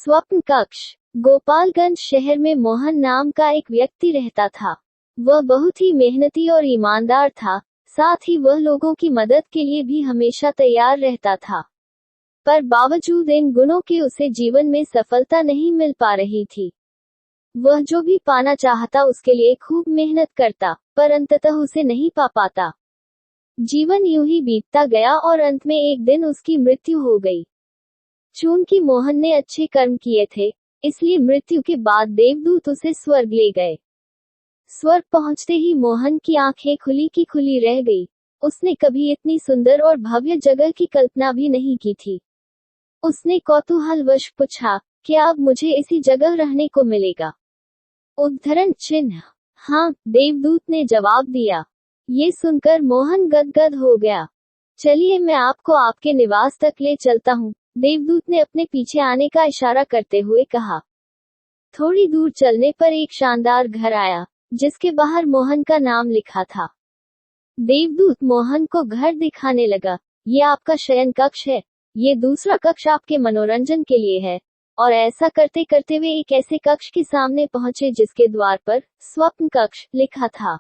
स्वप्न कक्ष। गोपालगंज शहर में मोहन नाम का एक व्यक्ति रहता था। वह बहुत ही मेहनती और ईमानदार था, साथ ही वह लोगों की मदद के लिए भी हमेशा तैयार रहता था। पर बावजूद इन गुणों के उसे जीवन में सफलता नहीं मिल पा रही थी। वह जो भी पाना चाहता उसके लिए खूब मेहनत करता, पर अंततः उसे नहीं पा पाता। जीवन यूं ही बीतता गया और अंत में एक दिन उसकी मृत्यु हो गई। चूंकि मोहन ने अच्छे कर्म किए थे, इसलिए मृत्यु के बाद देवदूत उसे स्वर्ग ले गए। स्वर्ग पहुंचते ही मोहन की आंखें खुली की खुली रह गई। उसने कभी इतनी सुंदर और भव्य जगह की कल्पना भी नहीं की थी। उसने कौतूहलवश पूछा, क्या अब मुझे इसी जगह रहने को मिलेगा? उद्धरण चिन्ह। हाँ, देवदूत ने जवाब दिया। ये सुनकर मोहन गदगद हो गया। चलिए मैं आपको आपके निवास तक ले चलता हूँ, देवदूत ने अपने पीछे आने का इशारा करते हुए कहा। थोड़ी दूर चलने पर एक शानदार घर आया, जिसके बाहर मोहन का नाम लिखा था। देवदूत मोहन को घर दिखाने लगा। ये आपका शयन कक्ष है, ये दूसरा कक्ष आपके मनोरंजन के लिए है। और ऐसा करते करते वे एक ऐसे कक्ष के सामने पहुंचे जिसके द्वार पर स्वप्न कक्ष लिखा था।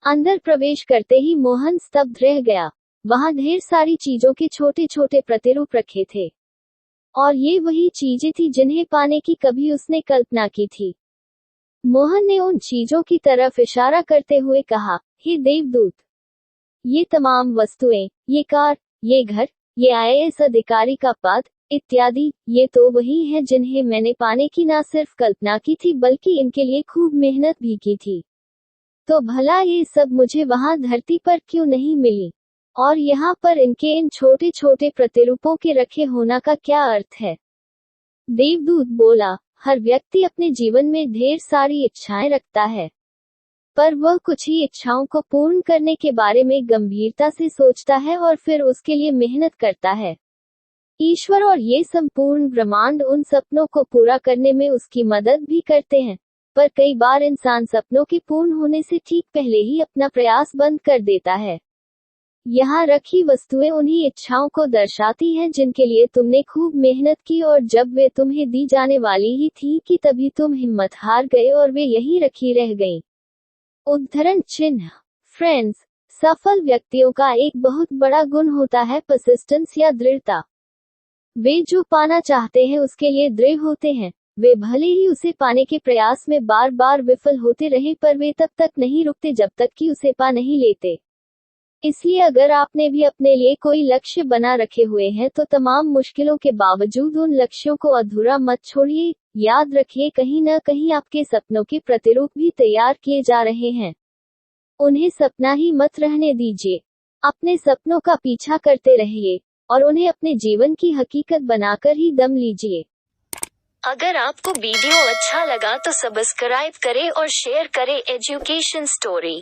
अंदर प्रवेश करते ही मोहन स्तब्ध रह गया। वहां ढेर सारी चीजों के छोटे छोटे प्रतिरूप रखे थे, और ये वही चीजें थी जिन्हें पाने की कभी उसने कल्पना की थी। मोहन ने उन चीजों की तरफ इशारा करते हुए कहा, हे देवदूत, ये तमाम वस्तुएं, ये कार, ये घर, ये आईएएस अधिकारी का पद इत्यादि, ये तो वही है जिन्हें मैंने पाने की न सिर्फ कल्पना की थी बल्कि इनके लिए खूब मेहनत भी की थी। तो भला ये सब मुझे वहां धरती पर क्यों नहीं मिली? और यहाँ पर इनके इन छोटे छोटे प्रतिरूपों के रखे होना का क्या अर्थ है? देवदूत बोला, हर व्यक्ति अपने जीवन में ढेर सारी इच्छाएं रखता है, पर वह कुछ ही इच्छाओं को पूर्ण करने के बारे में गंभीरता से सोचता है और फिर उसके लिए मेहनत करता है। ईश्वर और ये संपूर्ण ब्रह्मांड उन सपनों को पूरा करने में उसकी मदद भी करते हैं, पर कई बार इंसान सपनों के पूर्ण होने से ठीक पहले ही अपना प्रयास बंद कर देता है। यहाँ रखी वस्तुएं उन्हीं इच्छाओं को दर्शाती हैं जिनके लिए तुमने खूब मेहनत की, और जब वे तुम्हें दी जाने वाली ही थी कि तभी तुम हिम्मत हार गए और वे यहीं रखी रह गईं। उद्धरण चिन्ह। फ्रेंड्स, सफल व्यक्तियों का एक बहुत बड़ा गुण होता है परसिस्टेंस या दृढ़ता। वे जो पाना चाहते हैं उसके लिए दृढ़ होते हैं। वे भले ही उसे पाने के प्रयास में बार बार विफल होते रहे, पर वे तब तक नहीं रुकते जब तक कि उसे पा नहीं लेते। इसलिए अगर आपने भी अपने लिए कोई लक्ष्य बना रखे हुए हैं तो तमाम मुश्किलों के बावजूद उन लक्ष्यों को अधूरा मत छोड़िए। याद रखिए, कहीं न कहीं आपके सपनों के प्रतिरूप भी तैयार किए जा रहे हैं। उन्हें सपना ही मत रहने दीजिए। अपने सपनों का पीछा करते रहिए और उन्हें अपने जीवन की हकीकत बनाकर ही दम लीजिए। अगर आपको वीडियो अच्छा लगा तो सब्सक्राइब करें और शेयर करें एजुकेशन स्टोरी।